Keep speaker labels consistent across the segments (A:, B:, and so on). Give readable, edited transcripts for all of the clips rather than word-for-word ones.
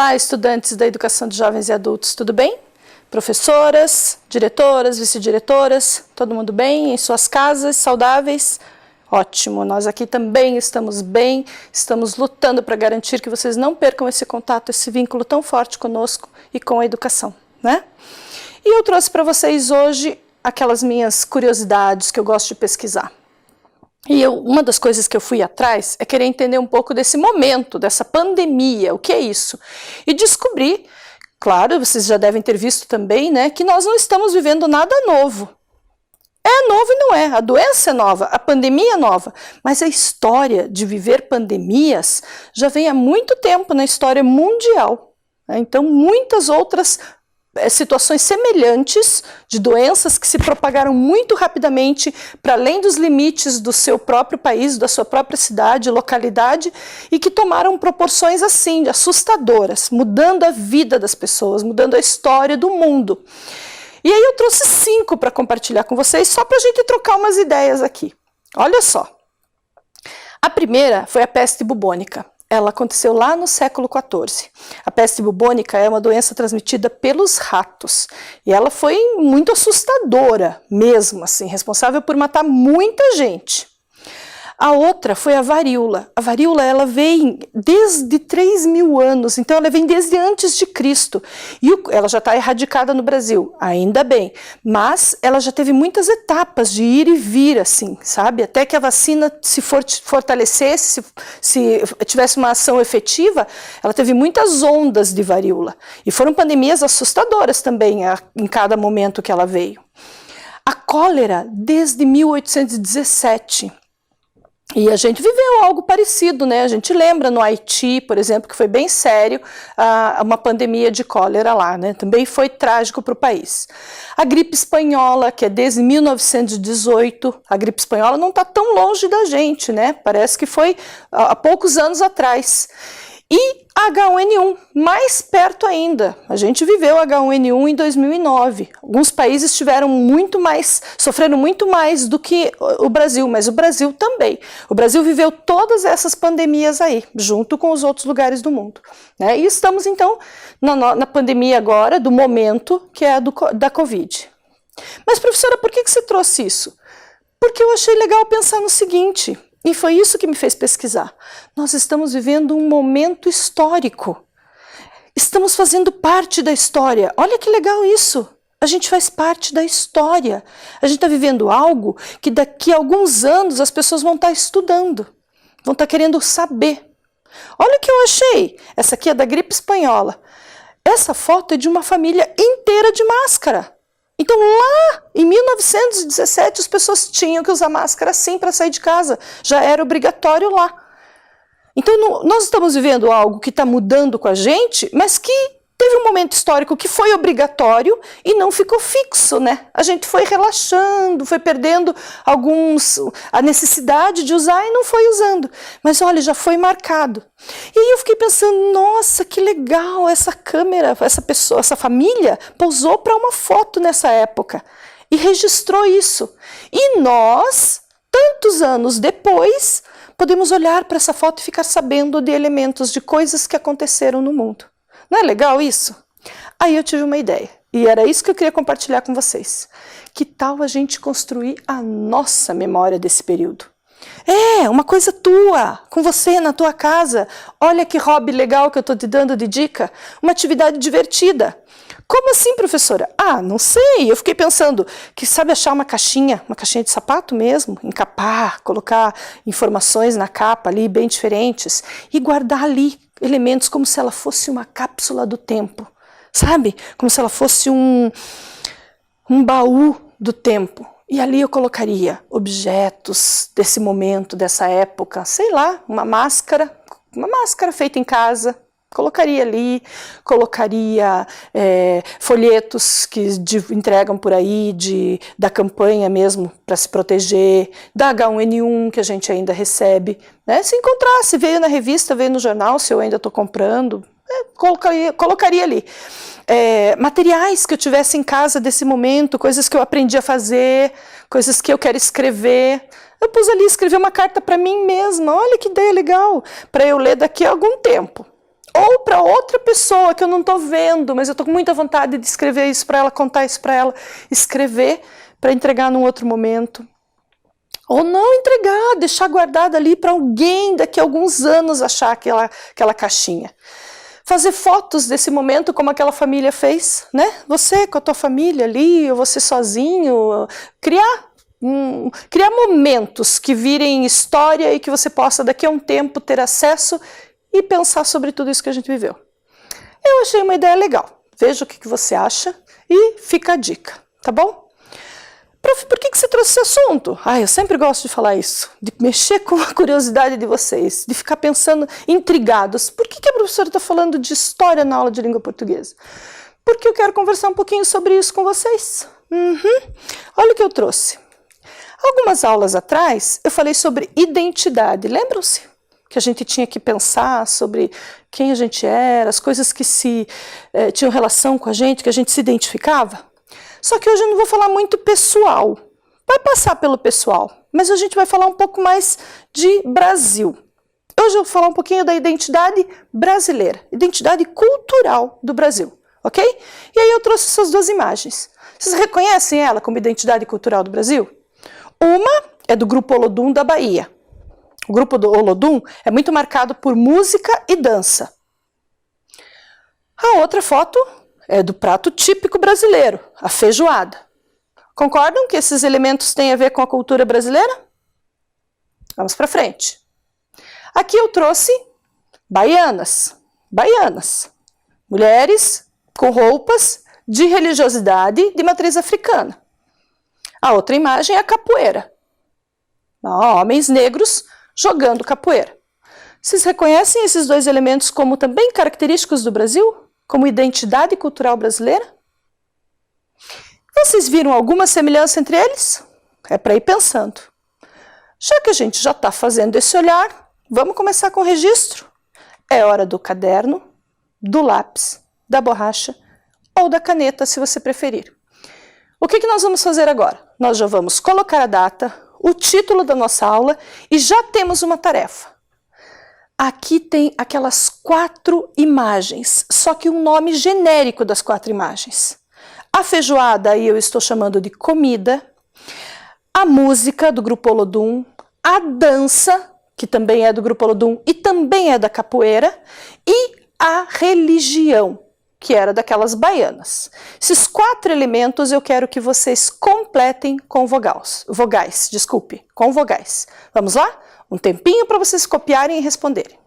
A: Olá, estudantes da Educação de Jovens e Adultos, tudo bem? Professoras, diretoras, vice-diretoras, todo mundo bem? Em suas casas, saudáveis? Ótimo, nós aqui também estamos bem, estamos lutando para garantir que vocês não percam esse contato, esse vínculo tão forte conosco e com a educação, né? E eu trouxe para vocês hoje aquelas minhas curiosidades que eu gosto de pesquisar. E uma das coisas que eu fui atrás é querer entender um pouco desse momento, dessa pandemia, o que é isso? E descobri, claro, vocês já devem ter visto também, né, que nós não estamos vivendo nada novo. É novo e não é, a doença é nova, a pandemia é nova, mas a história de viver pandemias já vem há muito tempo na história mundial, né? Então muitas outras situações semelhantes de doenças que se propagaram muito rapidamente para além dos limites do seu próprio país, da sua própria cidade, localidade, e que tomaram proporções assim, assustadoras, mudando a vida das pessoas, mudando a história do mundo. E aí eu trouxe 5 para compartilhar com vocês, só para a gente trocar umas ideias aqui. Olha só. A primeira foi a peste bubônica. Ela aconteceu lá no século XIV. A peste bubônica é uma doença transmitida pelos ratos. E ela foi muito assustadora mesmo, assim, responsável por matar muita gente. A outra foi a varíola. A varíola, ela vem desde 3.000 anos, então ela vem desde antes de Cristo. E ela já está erradicada no Brasil, ainda bem. Mas ela já teve muitas etapas de ir e vir, assim, sabe? Até que a vacina se fortalecesse, se tivesse uma ação efetiva, ela teve muitas ondas de varíola. E foram pandemias assustadoras também, em cada momento que ela veio. A cólera, desde 1817. E a gente viveu algo parecido, né? A gente lembra no Haiti, por exemplo, que foi bem sério, uma pandemia de cólera lá, né? Também foi trágico para o país. A gripe espanhola, que é desde 1918, a gripe espanhola não está tão longe da gente, né? Parece que foi há poucos anos atrás. E H1N1, mais perto ainda. A gente viveu H1N1 em 2009. Alguns países sofreram muito mais do que o Brasil, mas o Brasil também. O Brasil viveu todas essas pandemias aí, junto com os outros lugares do mundo, né? E estamos, então, na pandemia agora, do momento, que é a da Covid. Mas, professora, por que você trouxe isso? Porque eu achei legal pensar no seguinte... E foi isso que me fez pesquisar. Nós estamos vivendo um momento histórico. Estamos fazendo parte da história. Olha que legal isso. A gente faz parte da história. A gente está vivendo algo que daqui a alguns anos as pessoas vão estar estudando. Vão estar querendo saber. Olha o que eu achei. Essa aqui é da gripe espanhola. Essa foto é de uma família inteira de máscara. Então lá em 1917 as pessoas tinham que usar máscara sim para sair de casa, já era obrigatório lá. Então nós estamos vivendo algo que está mudando com a gente, mas que teve um momento histórico que foi obrigatório e não ficou fixo, né? A gente foi relaxando, foi perdendo a necessidade de usar e não foi usando. Mas olha, já foi marcado. E aí eu fiquei pensando, nossa, que legal, essa câmera, essa família pousou para uma foto nessa época e registrou isso. E nós, tantos anos depois, podemos olhar para essa foto e ficar sabendo de elementos, de coisas que aconteceram no mundo. Não é legal isso? Aí eu tive uma ideia, e era isso que eu queria compartilhar com vocês. Que tal a gente construir a nossa memória desse período? Uma coisa tua, com você na tua casa. Olha que hobby legal que eu estou te dando de dica. Uma atividade divertida. Como assim, professora? Não sei, eu fiquei pensando que sabe achar uma caixinha de sapato mesmo, encapar, colocar informações na capa ali bem diferentes e guardar ali elementos como se ela fosse uma cápsula do tempo, sabe? Como se ela fosse um baú do tempo. E ali eu colocaria objetos desse momento, dessa época, sei lá, uma máscara feita em casa. Colocaria ali, colocaria folhetos que entregam por aí da campanha mesmo para se proteger, da H1N1 que a gente ainda recebe, né? Se encontrar, se veio na revista, veio no jornal, se eu ainda estou comprando, colocaria ali. Materiais que eu tivesse em casa desse momento, coisas que eu aprendi a fazer, coisas que eu quero escrever. Eu pus ali, escrevi uma carta para mim mesma, olha que ideia legal, para eu ler daqui a algum tempo. ou para outra pessoa que eu não estou vendo, mas eu estou com muita vontade de escrever isso para ela, contar isso para ela, escrever para entregar num outro momento. Ou não entregar, deixar guardado ali para alguém daqui a alguns anos achar aquela caixinha. Fazer fotos desse momento como aquela família fez, né? Você com a tua família ali, ou você sozinho, criar momentos que virem história e que você possa daqui a um tempo ter acesso e pensar sobre tudo isso que a gente viveu. Eu achei uma ideia legal. Veja o que você acha e fica a dica, tá bom? Prof, por que você trouxe esse assunto? Eu sempre gosto de falar isso, de mexer com a curiosidade de vocês, de ficar pensando, intrigados. Por que a professora está falando de história na aula de língua portuguesa? Porque eu quero conversar um pouquinho sobre isso com vocês. Olha o que eu trouxe. Algumas aulas atrás, eu falei sobre identidade. Lembram-se? Que a gente tinha que pensar sobre quem a gente era, as coisas que tinham relação com a gente, que a gente se identificava. Só que hoje eu não vou falar muito pessoal. Vai passar pelo pessoal, mas a gente vai falar um pouco mais de Brasil. Hoje eu vou falar um pouquinho da identidade brasileira, identidade cultural do Brasil, ok? E aí eu trouxe essas duas imagens. Vocês reconhecem ela como identidade cultural do Brasil? Uma é do Grupo Olodum da Bahia. O Grupo do Olodum é muito marcado por música e dança. A outra foto é do prato típico brasileiro, a feijoada. Concordam que esses elementos têm a ver com a cultura brasileira? Vamos para frente. Aqui eu trouxe baianas. Baianas. Mulheres com roupas de religiosidade de matriz africana. A outra imagem é a capoeira. Homens negros jogando capoeira. Vocês reconhecem esses dois elementos como também característicos do Brasil? Como identidade cultural brasileira? Vocês viram alguma semelhança entre eles? É para ir pensando. Já que a gente já está fazendo esse olhar, vamos começar com o registro. É hora do caderno, do lápis, da borracha ou da caneta, se você preferir. O que nós vamos fazer agora? Nós já vamos colocar a data, o título da nossa aula e já temos uma tarefa. Aqui tem aquelas 4 imagens, só que um nome genérico das 4 imagens. A feijoada, aí eu estou chamando de comida, a música do Grupo Olodum, a dança, que também é do Grupo Olodum e também é da capoeira, e a religião, que era daquelas baianas. Esses 4 elementos eu quero que vocês completem com vogais, com vogais. Vamos lá? Um tempinho para vocês copiarem e responderem.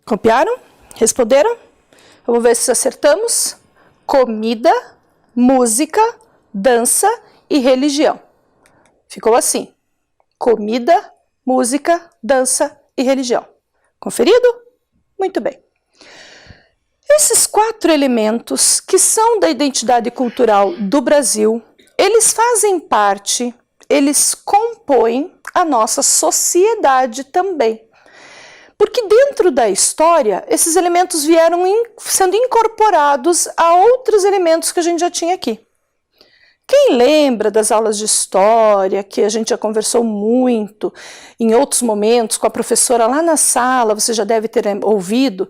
A: Copiaram? Responderam? Vamos ver se acertamos. Comida, música, dança e religião. Ficou assim. Comida, música, dança e religião. Conferido? Muito bem. Esses 4 elementos que são da identidade cultural do Brasil, eles fazem parte, eles compõem a nossa sociedade também. Porque dentro da história, esses elementos vieram sendo incorporados a outros elementos que a gente já tinha aqui. Quem lembra das aulas de história, que a gente já conversou muito em outros momentos com a professora lá na sala, você já deve ter ouvido,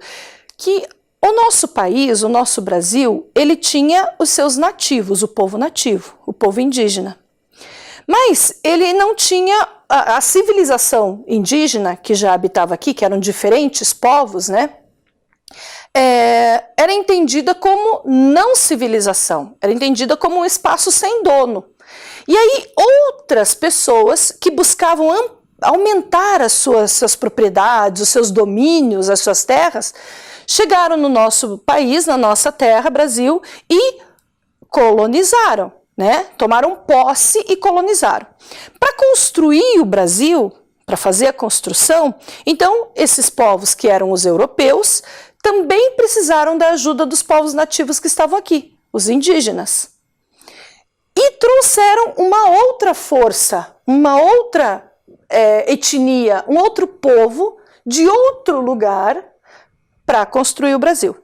A: que o nosso país, o nosso Brasil, ele tinha os seus nativos, o povo nativo, o povo indígena. Mas ele não tinha a civilização indígena que já habitava aqui, que eram diferentes povos, né? Era entendida como não civilização, era entendida como um espaço sem dono. E aí outras pessoas que buscavam aumentar as suas propriedades, os seus domínios, as suas terras, chegaram no nosso país, na nossa terra, Brasil, e colonizaram. Né? Tomaram posse e colonizaram. Para construir o Brasil, para fazer a construção, então esses povos que eram os europeus também precisaram da ajuda dos povos nativos que estavam aqui, os indígenas. E trouxeram uma outra força, uma outra etnia, um outro povo de outro lugar para construir o Brasil.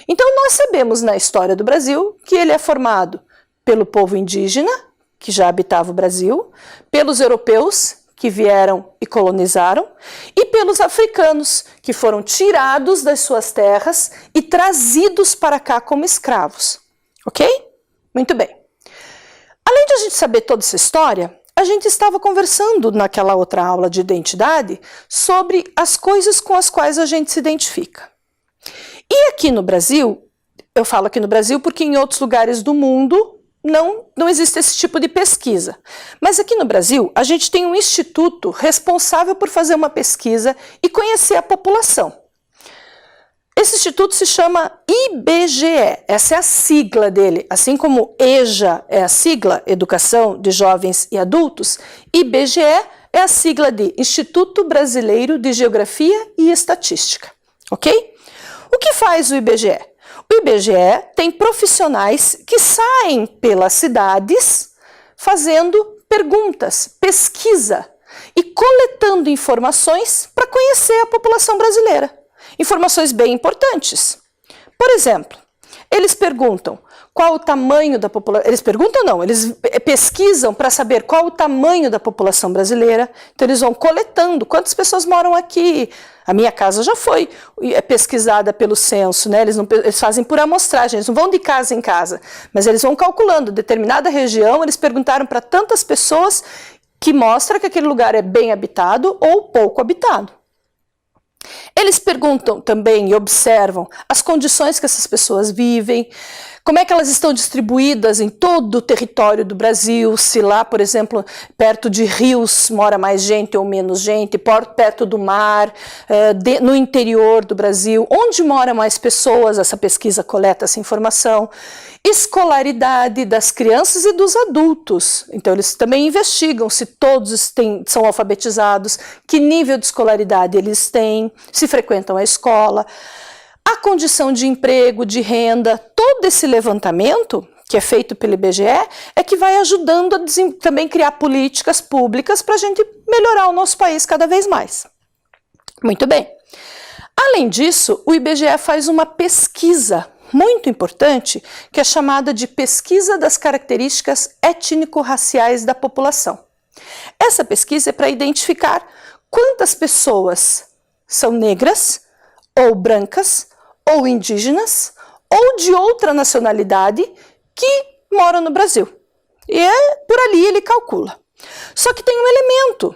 A: Então nós sabemos na história do Brasil que ele é formado pelo povo indígena, que já habitava o Brasil, pelos europeus, que vieram e colonizaram, e pelos africanos, que foram tirados das suas terras e trazidos para cá como escravos. Ok? Muito bem. Além de a gente saber toda essa história, a gente estava conversando naquela outra aula de identidade sobre as coisas com as quais a gente se identifica. E aqui no Brasil, eu falo aqui no Brasil porque em outros lugares do mundo não existe esse tipo de pesquisa. Mas aqui no Brasil, a gente tem um instituto responsável por fazer uma pesquisa e conhecer a população. Esse instituto se chama IBGE, essa é a sigla dele. Assim como EJA é a sigla, Educação de Jovens e Adultos, IBGE é a sigla de Instituto Brasileiro de Geografia e Estatística. Ok? O que faz o IBGE? O IBGE tem profissionais que saem pelas cidades fazendo perguntas, pesquisa e coletando informações para conhecer a população brasileira. Informações bem importantes. Por exemplo, eles perguntam qual o tamanho da população... Eles perguntam não, eles pesquisam para saber qual o tamanho da população brasileira. Então eles vão coletando quantas pessoas moram aqui. A minha casa já foi pesquisada pelo censo, né? Eles fazem por amostragem, eles não vão de casa em casa, mas eles vão calculando determinada região, eles perguntaram para tantas pessoas que mostra que aquele lugar é bem habitado ou pouco habitado. Eles perguntam também e observam as condições que essas pessoas vivem, como é que elas estão distribuídas em todo o território do Brasil, se lá, por exemplo, perto de rios mora mais gente ou menos gente, perto do mar, no interior do Brasil, onde moram mais pessoas, essa pesquisa coleta essa informação. Escolaridade das crianças e dos adultos, então eles também investigam se todos são alfabetizados, que nível de escolaridade eles têm, se frequentam a escola, a condição de emprego, de renda, todo esse levantamento que é feito pelo IBGE é que vai ajudando a também criar políticas públicas para a gente melhorar o nosso país cada vez mais. Muito bem. Além disso, o IBGE faz uma pesquisa muito importante, que é chamada de pesquisa das características étnico-raciais da população. Essa pesquisa é para identificar quantas pessoas são negras, ou brancas, ou indígenas, ou de outra nacionalidade que moram no Brasil. E por ali ele calcula. Só que tem um elemento.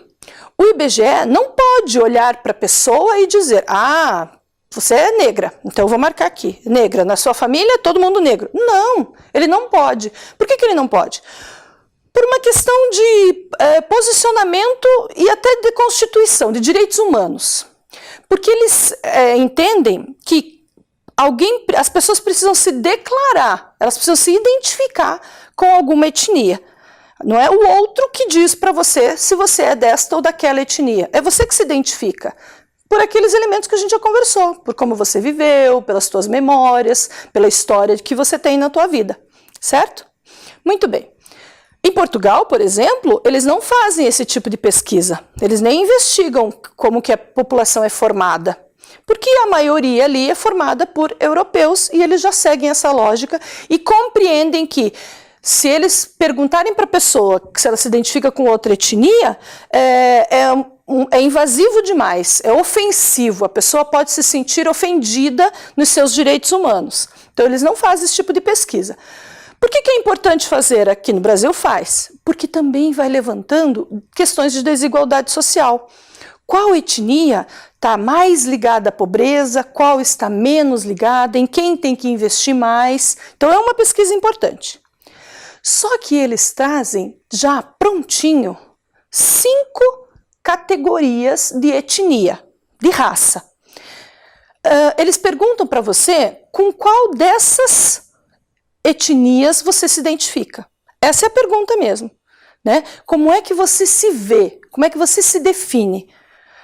A: O IBGE não pode olhar para a pessoa e dizer, ah, você é negra, então eu vou marcar aqui, negra, na sua família é todo mundo negro. Não, ele não pode. Por que ele não pode? Por uma questão de posicionamento e até de constituição, de direitos humanos. Porque eles entendem que as pessoas precisam se declarar, elas precisam se identificar com alguma etnia. Não é o outro que diz para você se você é desta ou daquela etnia. É você que se identifica por aqueles elementos que a gente já conversou, por como você viveu, pelas suas memórias, pela história que você tem na tua vida, certo? Muito bem. Em Portugal, por exemplo, eles não fazem esse tipo de pesquisa. Eles nem investigam como que a população é formada. Porque a maioria ali é formada por europeus e eles já seguem essa lógica e compreendem que se eles perguntarem para a pessoa se ela se identifica com outra etnia, é invasivo demais, é ofensivo, a pessoa pode se sentir ofendida nos seus direitos humanos. Então eles não fazem esse tipo de pesquisa. Por que é importante fazer aqui no Brasil? Faz. Porque também vai levantando questões de desigualdade social. Qual etnia está mais ligada à pobreza, qual está menos ligada, em quem tem que investir mais. Então é uma pesquisa importante. Só que eles trazem já prontinho 5 categorias de etnia, de raça. Eles perguntam para você com qual dessas etnias você se identifica. Essa é a pergunta mesmo, né? Como é que você se vê? Como é que você se define?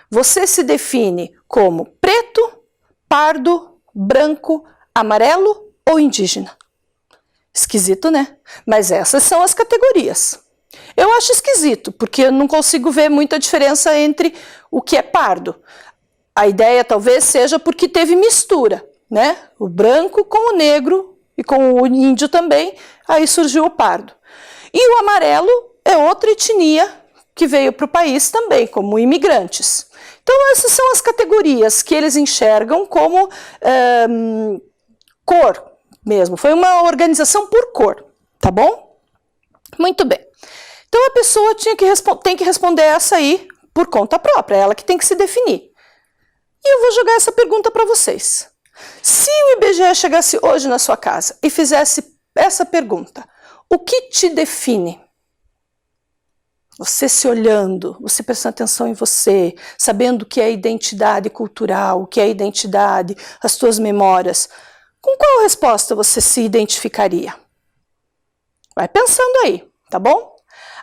A: Você se define como preto, pardo, branco, amarelo ou indígena? Esquisito, né? Mas essas são as categorias. Eu acho esquisito, porque eu não consigo ver muita diferença entre o que é pardo. A ideia talvez seja porque teve mistura, né? O branco com o negro e com o índio também, aí surgiu o pardo. E o amarelo é outra etnia que veio para o país também, como imigrantes. Então essas são as categorias que eles enxergam como cor mesmo. Foi uma organização por cor, tá bom? Muito bem. Então a pessoa tem que responder essa aí por conta própria, ela que tem que se definir. E eu vou jogar essa pergunta para vocês. Se o IBGE chegasse hoje na sua casa e fizesse essa pergunta, o que te define? Você se olhando, você prestando atenção em você, sabendo o que é identidade cultural, o que é identidade, as tuas memórias, com qual resposta você se identificaria? Vai pensando aí, tá bom?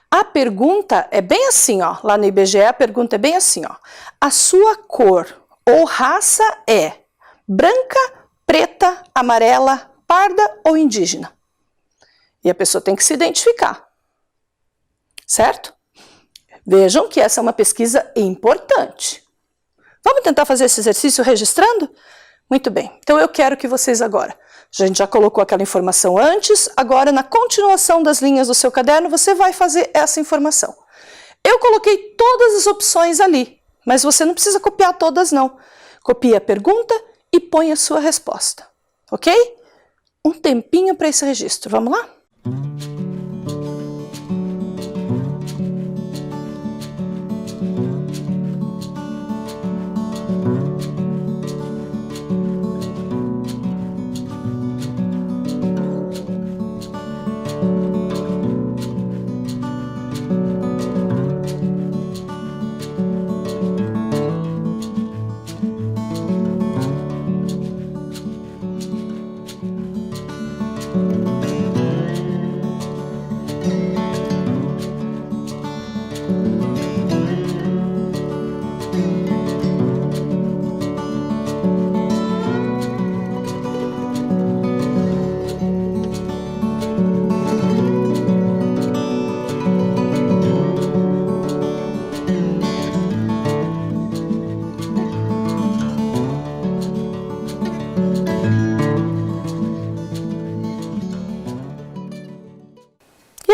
A: A pergunta é bem assim, ó, lá no IBGE a pergunta é bem assim, ó. A sua cor ou raça é branca, preta, amarela, parda ou indígena? E a pessoa tem que se identificar, certo? Vejam que essa é uma pesquisa importante. Vamos tentar fazer esse exercício registrando? Muito bem, então eu quero que vocês agora, a gente já colocou aquela informação antes, agora na continuação das linhas do seu caderno você vai fazer essa informação. Eu coloquei todas as opções ali, mas você não precisa copiar todas não. Copie a pergunta e põe a sua resposta, ok? Um tempinho para esse registro, vamos lá?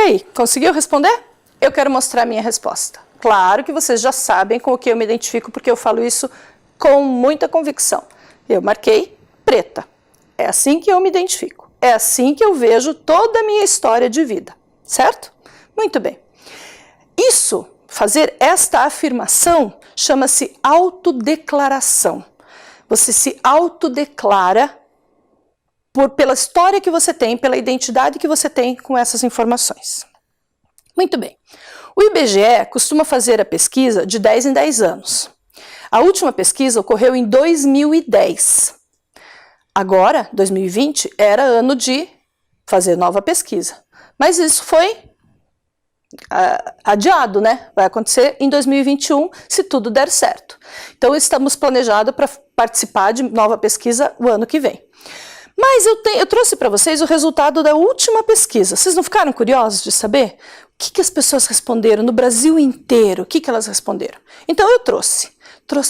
A: aí, conseguiu responder? Eu quero mostrar a minha resposta. Claro que vocês já sabem com o que eu me identifico, porque eu falo isso com muita convicção. Eu marquei preta. É assim que eu me identifico. É assim que eu vejo toda a minha história de vida. Certo? Muito bem. Isso, fazer esta afirmação, chama-se autodeclaração. Você se autodeclara pela história que você tem, pela identidade que você tem com essas informações. Muito bem. O IBGE costuma fazer a pesquisa de 10 em 10 anos. A última pesquisa ocorreu em 2010. Agora, 2020, era ano de fazer nova pesquisa. Mas isso foi adiado, né? Vai acontecer em 2021, se tudo der certo. Então, estamos planejados para participar de nova pesquisa o ano que vem. Mas eu trouxe para vocês o resultado da última pesquisa. Vocês não ficaram curiosos de saber o que as pessoas responderam no Brasil inteiro? O que elas responderam? Então eu trouxe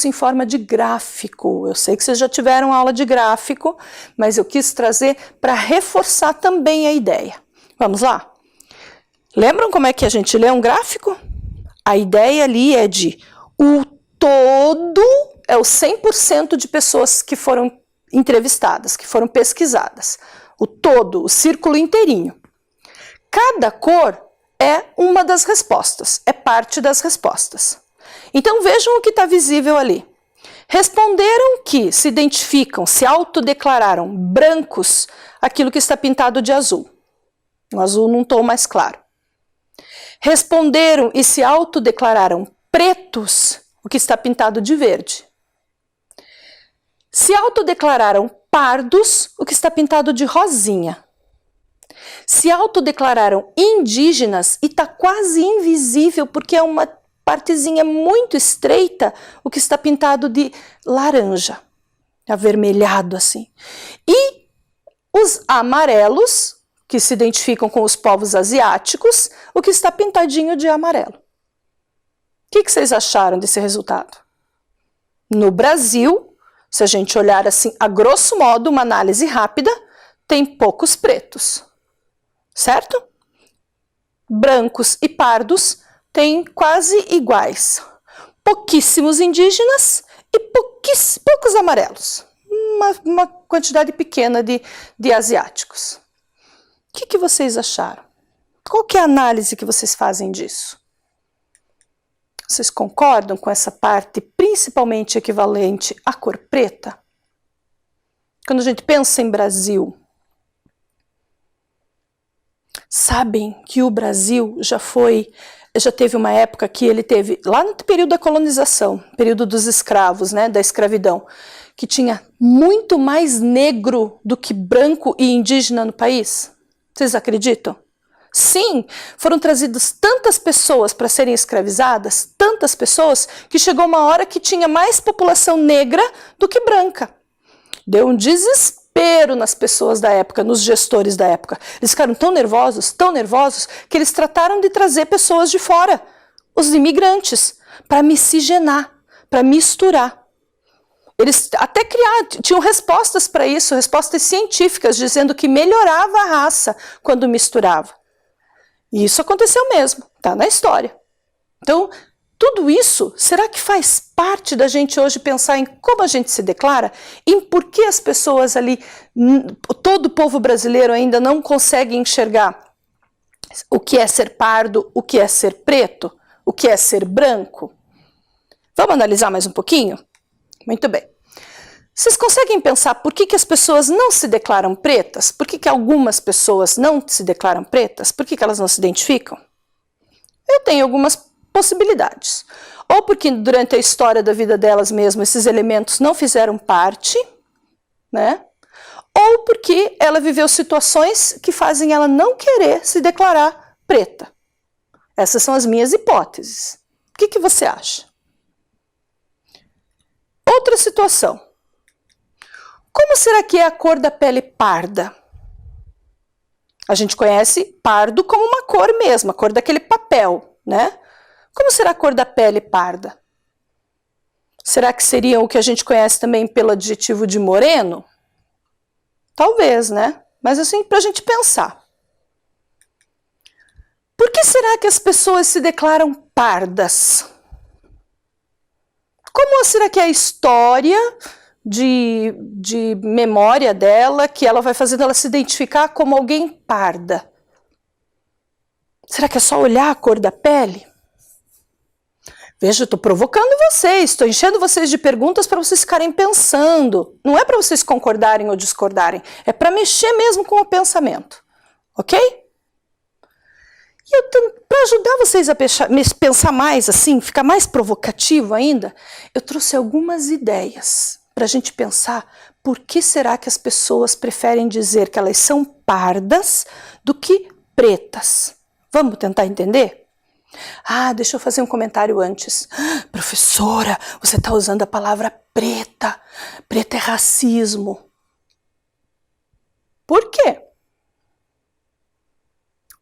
A: em forma de gráfico. Eu sei que vocês já tiveram aula de gráfico, mas eu quis trazer para reforçar também a ideia. Vamos lá? Lembram como é que a gente lê um gráfico? A ideia ali é de o todo é o 100% de pessoas que foram entrevistadas, que foram pesquisadas. O todo, o círculo inteirinho. Cada cor é uma das respostas, é parte das respostas. Então vejam o que está visível ali. Responderam que se identificam, se autodeclararam brancos, aquilo que está pintado de azul. Um azul num tom mais claro. Responderam e se autodeclararam pretos, o que está pintado de verde. Se autodeclararam pardos, o que está pintado de rosinha. Se autodeclararam indígenas, e está quase invisível, porque é uma partezinha muito estreita, o que está pintado de laranja, avermelhado assim. E os amarelos, que se identificam com os povos asiáticos, o que está pintadinho de amarelo. O que vocês acharam desse resultado? No Brasil, se a gente olhar assim, a grosso modo, uma análise rápida, tem poucos pretos, certo? Brancos e pardos têm quase iguais. Pouquíssimos indígenas e poucos amarelos. Uma quantidade pequena de asiáticos. O que vocês acharam? Qual que é a análise que vocês fazem disso? Vocês concordam com essa parte principalmente equivalente à cor preta? Quando a gente pensa em Brasil, sabem que o Brasil já teve uma época que ele teve, lá no período da colonização, período dos escravos, né, da escravidão, que tinha muito mais negro do que branco e indígena no país? Vocês acreditam? Sim, foram trazidas tantas pessoas para serem escravizadas, tantas pessoas, que chegou uma hora que tinha mais população negra do que branca. Deu um desespero nas pessoas da época, nos gestores da época. Eles ficaram tão nervosos, que eles trataram de trazer pessoas de fora, os imigrantes, para miscigenar, para misturar. Eles até tinham respostas para isso, respostas científicas, dizendo que melhorava a raça quando misturava. E isso aconteceu mesmo, tá na história. Então, tudo isso, será que faz parte da gente hoje pensar em como a gente se declara? Em por que as pessoas ali, todo o povo brasileiro ainda não consegue enxergar o que é ser pardo, o que é ser preto, o que é ser branco? Vamos analisar mais um pouquinho? Muito bem. Vocês conseguem pensar por que as pessoas não se declaram pretas? Por que algumas pessoas não se declaram pretas? Por que elas não se identificam? Eu tenho algumas possibilidades. Ou porque durante a história da vida delas mesmo esses elementos não fizeram parte, né? Ou porque ela viveu situações que fazem ela não querer se declarar preta. Essas são as minhas hipóteses. O que você acha? Outra situação. Como será que é a cor da pele parda? A gente conhece pardo como uma cor mesmo, a cor daquele papel, né? Como será a cor da pele parda? Será que seria o que a gente conhece também pelo adjetivo de moreno? Talvez, né? Mas assim, para a gente pensar. Por que será que as pessoas se declaram pardas? Como será que é a história de memória dela que ela vai fazendo ela se identificar como alguém parda? Será que é só olhar a cor da pele? Veja, eu estou provocando vocês, estou enchendo vocês de perguntas para vocês ficarem pensando. Não é para vocês concordarem ou discordarem, é para mexer mesmo com o pensamento, ok? E para ajudar vocês a pensar mais assim, ficar mais provocativo ainda, eu trouxe algumas ideias para a gente pensar por que será que as pessoas preferem dizer que elas são pardas do que pretas. Vamos tentar entender? Ah, deixa eu fazer um comentário antes. Professora, você está usando a palavra preta. Preta é racismo. Por quê?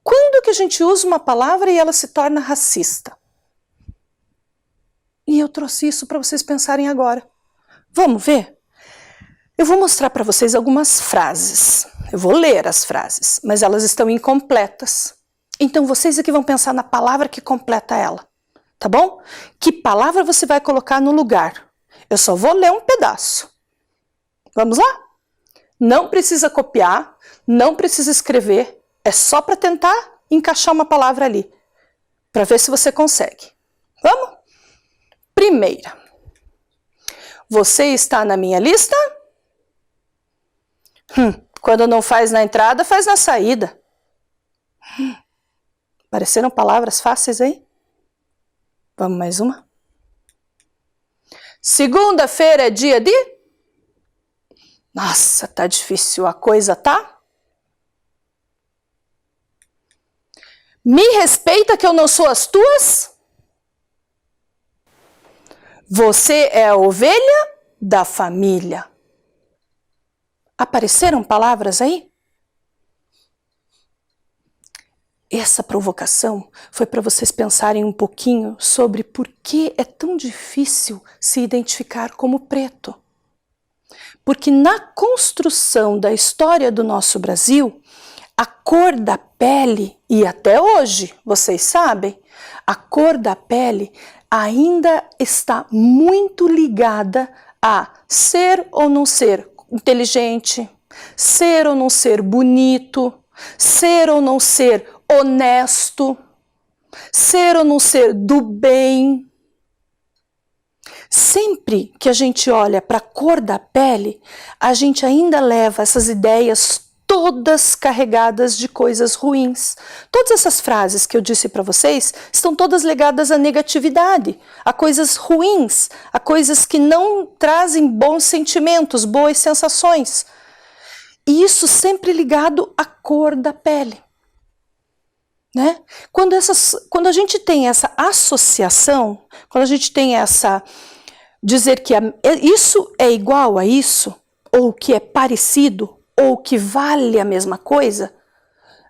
A: Quando que a gente usa uma palavra e ela se torna racista? E eu trouxe isso para vocês pensarem agora. Vamos ver? Eu vou mostrar para vocês algumas frases. Eu vou ler as frases, mas elas estão incompletas. Então vocês aqui vão pensar na palavra que completa ela, tá bom? Que palavra você vai colocar no lugar? Eu só vou ler um pedaço. Vamos lá? Não precisa copiar, não precisa escrever, é só para tentar encaixar uma palavra ali, para ver se você consegue. Vamos? Primeira. Você está na minha lista? Quando não faz na entrada, faz na saída. Pareceram palavras fáceis aí? Vamos mais uma? Segunda-feira é dia de? Nossa, tá difícil a coisa, tá? Me respeita que eu não sou as tuas? Você é a ovelha da família. Apareceram palavras aí? Essa provocação foi para vocês pensarem um pouquinho sobre por que é tão difícil se identificar como preto. Porque na construção da história do nosso Brasil, a cor da pele, e até hoje, vocês sabem, a cor da pele ainda está muito ligada a ser ou não ser inteligente, ser ou não ser bonito, ser ou não ser honesto, ser ou não ser do bem. Sempre que a gente olha para a cor da pele, a gente ainda leva essas ideias todas carregadas de coisas ruins. Todas essas frases que eu disse para vocês estão todas ligadas à negatividade, a coisas ruins, a coisas que não trazem bons sentimentos, boas sensações. E isso sempre ligado à cor da pele. Né? Quando a gente tem essa associação, quando a gente tem essa dizer que isso é igual a isso, ou que é parecido, ou que vale a mesma coisa,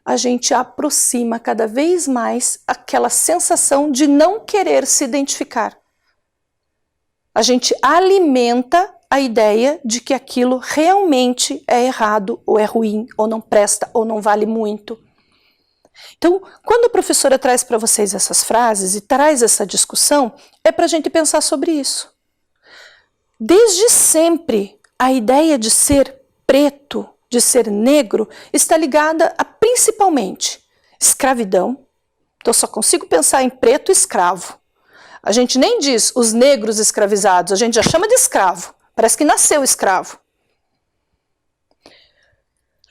A: a gente aproxima cada vez mais aquela sensação de não querer se identificar. A gente alimenta a ideia de que aquilo realmente é errado, ou é ruim, ou não presta, ou não vale muito. Então, quando a professora traz para vocês essas frases e traz essa discussão, é para a gente pensar sobre isso. Desde sempre, a ideia de ser preto, de ser negro, está ligada a principalmente escravidão. Então, eu só consigo pensar em preto e escravo. A gente nem diz os negros escravizados, a gente já chama de escravo. Parece que nasceu escravo.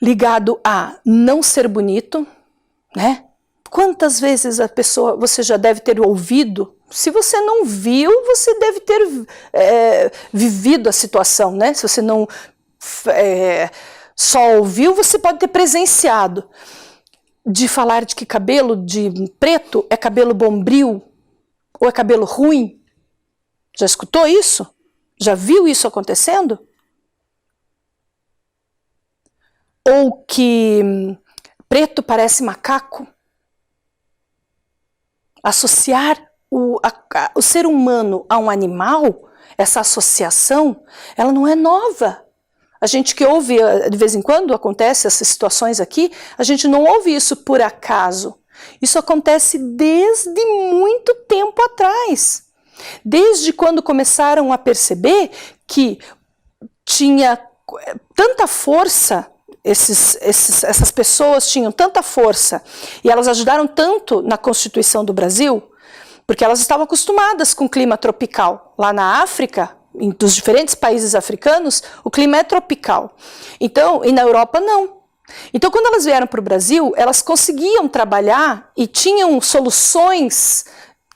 A: Ligado a não ser bonito, né? Quantas vezes a pessoa, você já deve ter ouvido, se você não viu, você deve ter vivido a situação, né? Se você não só ouviu, você pode ter presenciado, de falar de que cabelo de preto é cabelo bombril, ou é cabelo ruim. Já escutou isso? Já viu isso acontecendo? Ou que preto parece macaco? Associar o ser humano a um animal, essa associação, ela não é nova. A gente que ouve, de vez em quando acontece essas situações aqui, a gente não ouve isso por acaso. Isso acontece desde muito tempo atrás. Desde quando começaram a perceber que tinha tanta força, essas pessoas tinham tanta força e elas ajudaram tanto na Constituição do Brasil, porque elas estavam acostumadas com o clima tropical. Lá na África, dos diferentes países africanos, o clima é tropical. Então, e na Europa não. Então, quando elas vieram para o Brasil, elas conseguiam trabalhar e tinham soluções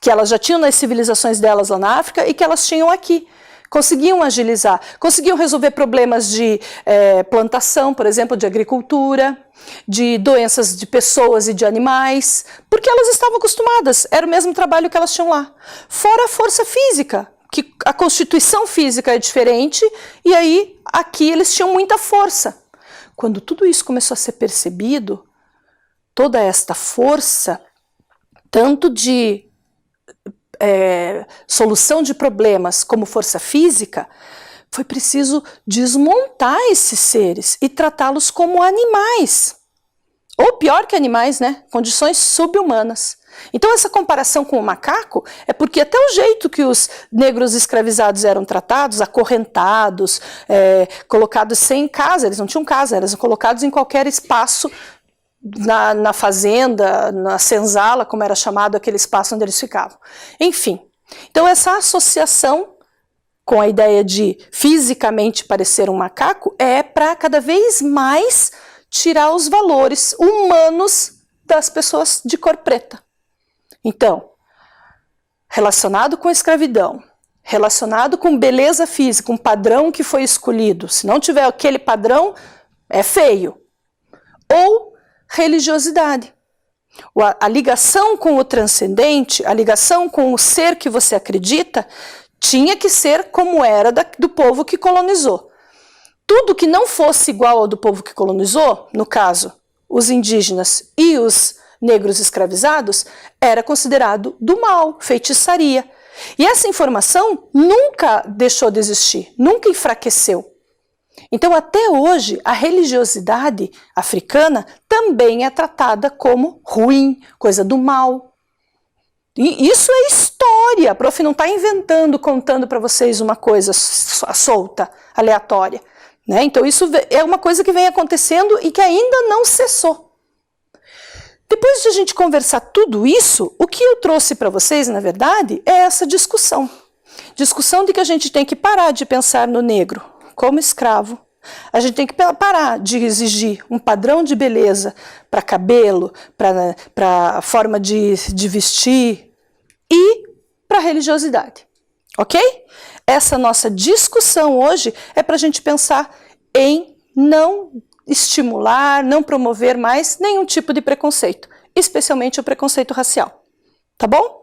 A: que elas já tinham nas civilizações delas lá na África e que elas tinham aqui. Conseguiam agilizar, conseguiam resolver problemas de plantação, por exemplo, de agricultura, de doenças de pessoas e de animais, porque elas estavam acostumadas, era o mesmo trabalho que elas tinham lá. Fora a força física, que a constituição física é diferente, e aí aqui eles tinham muita força. Quando tudo isso começou a ser percebido, toda esta força, tanto de solução de problemas como força física, foi preciso desmontar esses seres e tratá-los como animais. Ou pior que animais, né? Condições subhumanas. Então essa comparação com o macaco é porque até o jeito que os negros escravizados eram tratados, acorrentados, colocados sem casa, eles não tinham casa, eles eram colocados em qualquer espaço na fazenda, na senzala, como era chamado aquele espaço onde eles ficavam. Enfim, então essa associação com a ideia de fisicamente parecer um macaco é para cada vez mais tirar os valores humanos das pessoas de cor preta. Então, relacionado com a escravidão, relacionado com beleza física, um padrão que foi escolhido, se não tiver aquele padrão, é feio. Ou religiosidade. A ligação com o transcendente, a ligação com o ser que você acredita, tinha que ser como era do povo que colonizou. Tudo que não fosse igual ao do povo que colonizou, no caso, os indígenas e os negros escravizados, era considerado do mal, feitiçaria. E essa informação nunca deixou de existir, nunca enfraqueceu. Então, até hoje, a religiosidade africana também é tratada como ruim, coisa do mal. E isso é história. A prof não está inventando, contando para vocês uma coisa solta, aleatória. Né? Então, isso é uma coisa que vem acontecendo e que ainda não cessou. Depois de a gente conversar tudo isso, o que eu trouxe para vocês, na verdade, é essa discussão. Discussão de que a gente tem que parar de pensar no negro como escravo. A gente tem que parar de exigir um padrão de beleza para cabelo, para forma de vestir e para religiosidade. Ok? Essa nossa discussão hoje é para a gente pensar em não estimular, não promover mais nenhum tipo de preconceito, especialmente o preconceito racial. Tá bom?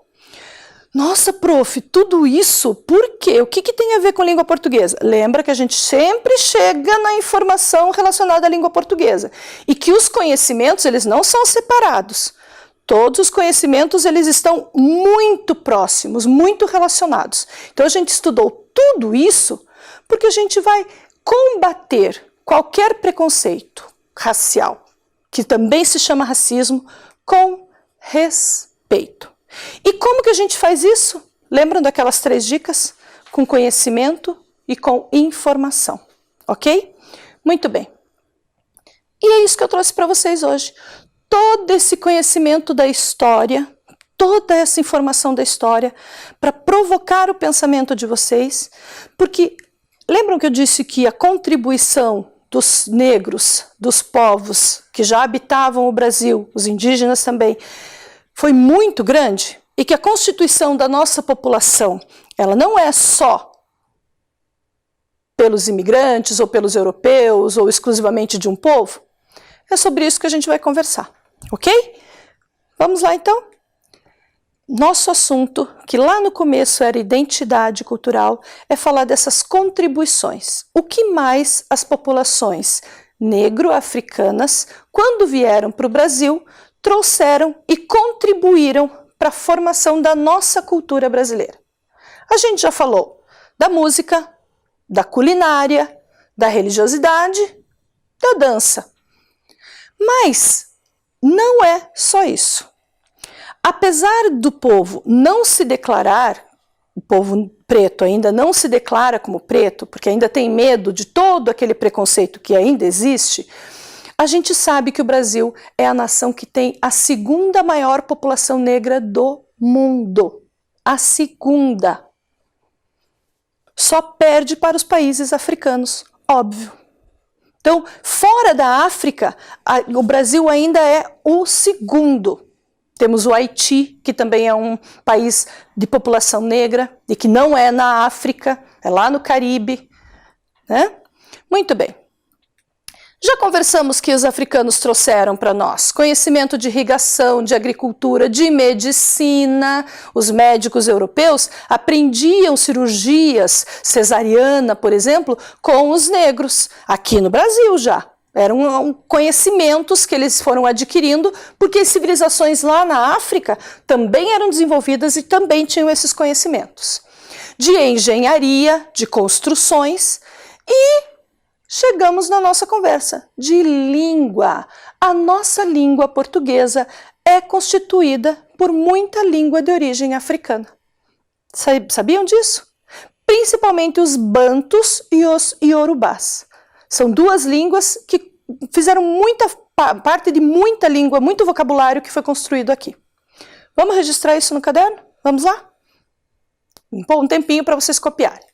A: Nossa, prof, tudo isso, por quê? O que tem a ver com língua portuguesa? Lembra que a gente sempre chega na informação relacionada à língua portuguesa e que os conhecimentos, eles não são separados. Todos os conhecimentos, eles estão muito próximos, muito relacionados. Então, a gente estudou tudo isso porque a gente vai combater qualquer preconceito racial, que também se chama racismo, com respeito. E como que a gente faz isso? Lembram daquelas 3 dicas? Com conhecimento e com informação, ok? Muito bem. E é isso que eu trouxe para vocês hoje. Todo esse conhecimento da história, toda essa informação da história, para provocar o pensamento de vocês, porque lembram que eu disse que a contribuição dos negros, dos povos que já habitavam o Brasil, os indígenas também, foi muito grande e que a constituição da nossa população, ela não é só pelos imigrantes ou pelos europeus ou exclusivamente de um povo, é sobre isso que a gente vai conversar, ok? Vamos lá então? Nosso assunto, que lá no começo era identidade cultural, é falar dessas contribuições. O que mais as populações negro-africanas, quando vieram para o Brasil, trouxeram e contribuíram para a formação da nossa cultura brasileira. A gente já falou da música, da culinária, da religiosidade, da dança. Mas não é só isso. Apesar do povo não se declarar, o povo preto ainda não se declara como preto, porque ainda tem medo de todo aquele preconceito que ainda existe, a gente sabe que o Brasil é a nação que tem a segunda maior população negra do mundo. A segunda. Só perde para os países africanos, óbvio. Então, fora da África, o Brasil ainda é o segundo. Temos o Haiti, que também é um país de população negra, e que não é na África, é lá no Caribe, né? Muito bem. Já conversamos que os africanos trouxeram para nós conhecimento de irrigação, de agricultura, de medicina. Os médicos europeus aprendiam cirurgias cesariana, por exemplo, com os negros, aqui no Brasil já. Eram conhecimentos que eles foram adquirindo, porque as civilizações lá na África também eram desenvolvidas e também tinham esses conhecimentos. De engenharia, de construções e chegamos na nossa conversa de língua. A nossa língua portuguesa é constituída por muita língua de origem africana. Sabiam disso? Principalmente os bantus e os iorubás. São duas línguas que fizeram muita parte de muita língua, muito vocabulário que foi construído aqui. Vamos registrar isso no caderno? Vamos lá? Um tempinho para vocês copiarem.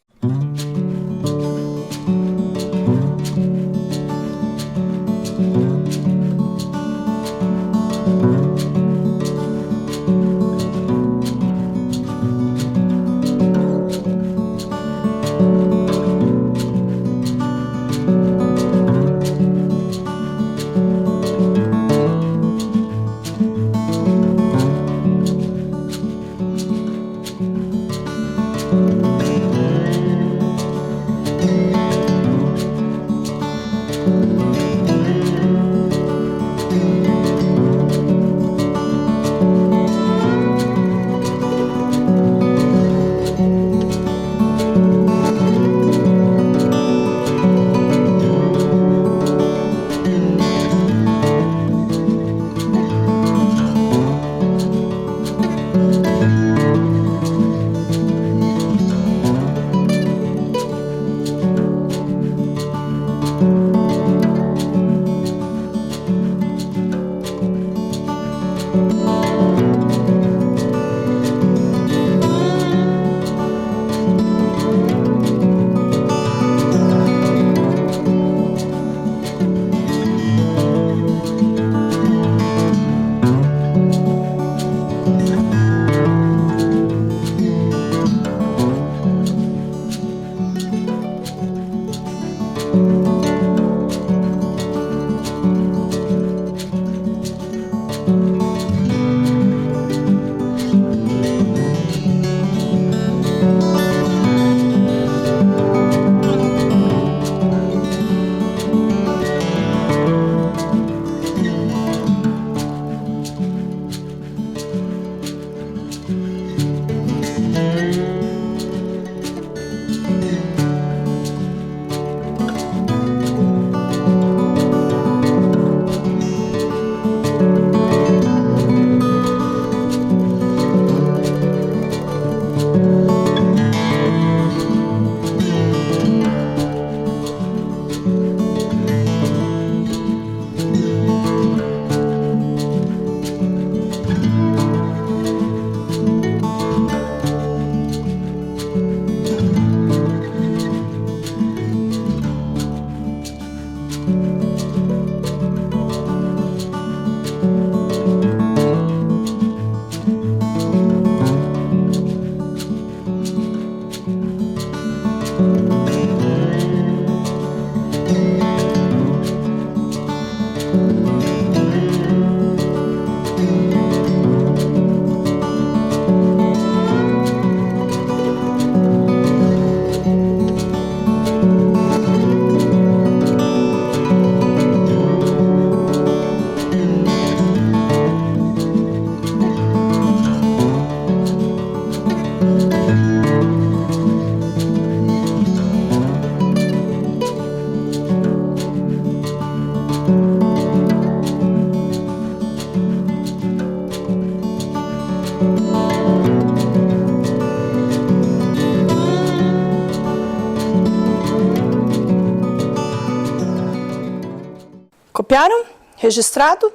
A: Copiaram? Registrado?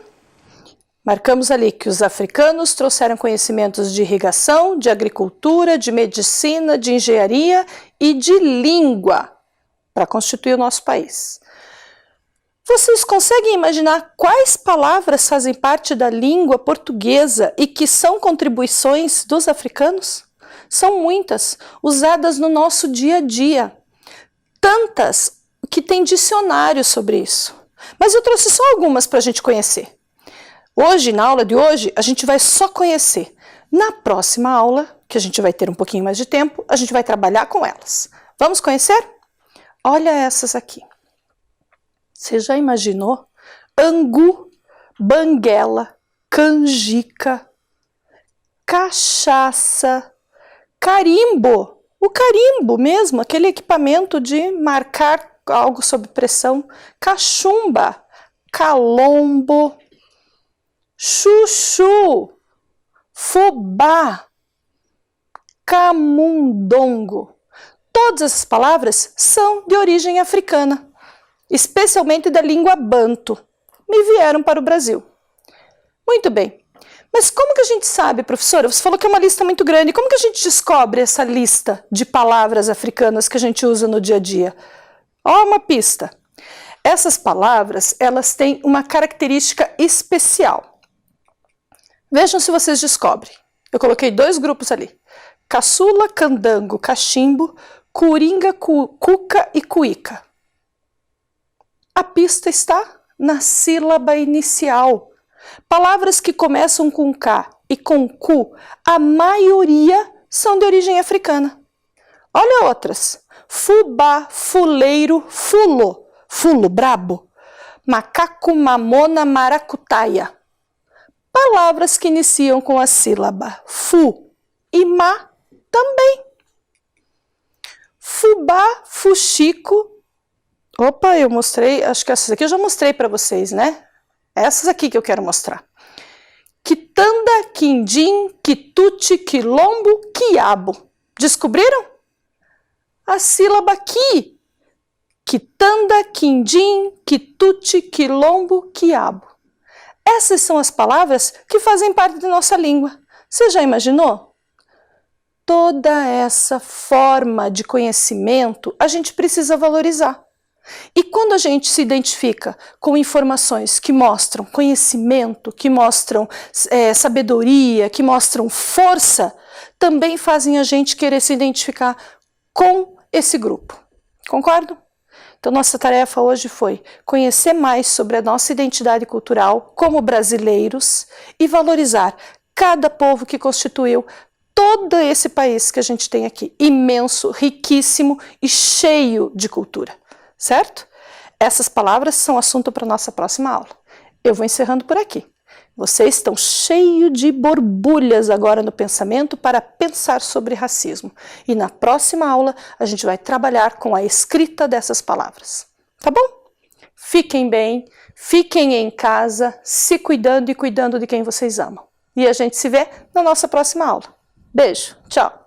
A: Marcamos ali que os africanos trouxeram conhecimentos de irrigação, de agricultura, de medicina, de engenharia e de língua para constituir o nosso país. Vocês conseguem imaginar quais palavras fazem parte da língua portuguesa e que são contribuições dos africanos? São muitas, usadas no nosso dia a dia. Tantas que tem dicionários sobre isso. Mas eu trouxe só algumas para a gente conhecer. Hoje, na aula de hoje, a gente vai só conhecer. Na próxima aula, que a gente vai ter um pouquinho mais de tempo, a gente vai trabalhar com elas. Vamos conhecer? Olha essas aqui. Você já imaginou? Angu, banguela, canjica, cachaça, carimbo. O carimbo mesmo, aquele equipamento de marcar algo sob pressão. Cachumba, calombo, chuchu, fubá, camundongo. Todas essas palavras são de origem africana, especialmente da língua banto, e vieram para o Brasil. Muito bem, mas como que a gente sabe, professora? Você falou que é uma lista muito grande, como que a gente descobre essa lista de palavras africanas que a gente usa no dia a dia? Ó, uma pista. Essas palavras, elas têm uma característica especial. Vejam se vocês descobrem. Eu coloquei 2 grupos ali. Caçula, candango, cachimbo, coringa, cuca e cuíca. A pista está na sílaba inicial. Palavras que começam com K e com Cu, a maioria são de origem africana. Olha outras. Fubá, fuleiro, fulo, fulo brabo, macaco, mamona, maracutaia. Palavras que iniciam com a sílaba fu e ma também. Fubá, fuxico. Opa, eu mostrei, acho que essas aqui eu já mostrei para vocês, né? Essas aqui que eu quero mostrar. Quitanda, quindim, quitute, quilombo, quiabo. Descobriram? A sílaba qui. Quitanda, quindim, quitute, quilombo, quiabo. Essas são as palavras que fazem parte da nossa língua. Você já imaginou? Toda essa forma de conhecimento a gente precisa valorizar. E quando a gente se identifica com informações que mostram conhecimento, que mostram sabedoria, que mostram força, também fazem a gente querer se identificar com esse grupo. Concordo? Então, nossa tarefa hoje foi conhecer mais sobre a nossa identidade cultural como brasileiros e valorizar cada povo que constituiu todo esse país que a gente tem aqui, imenso, riquíssimo e cheio de cultura, certo? Essas palavras são assunto para a nossa próxima aula. Eu vou encerrando por aqui. Vocês estão cheios de borbulhas agora no pensamento para pensar sobre racismo. E na próxima aula a gente vai trabalhar com a escrita dessas palavras. Tá bom? Fiquem bem, fiquem em casa, se cuidando e cuidando de quem vocês amam. E a gente se vê na nossa próxima aula. Beijo, tchau!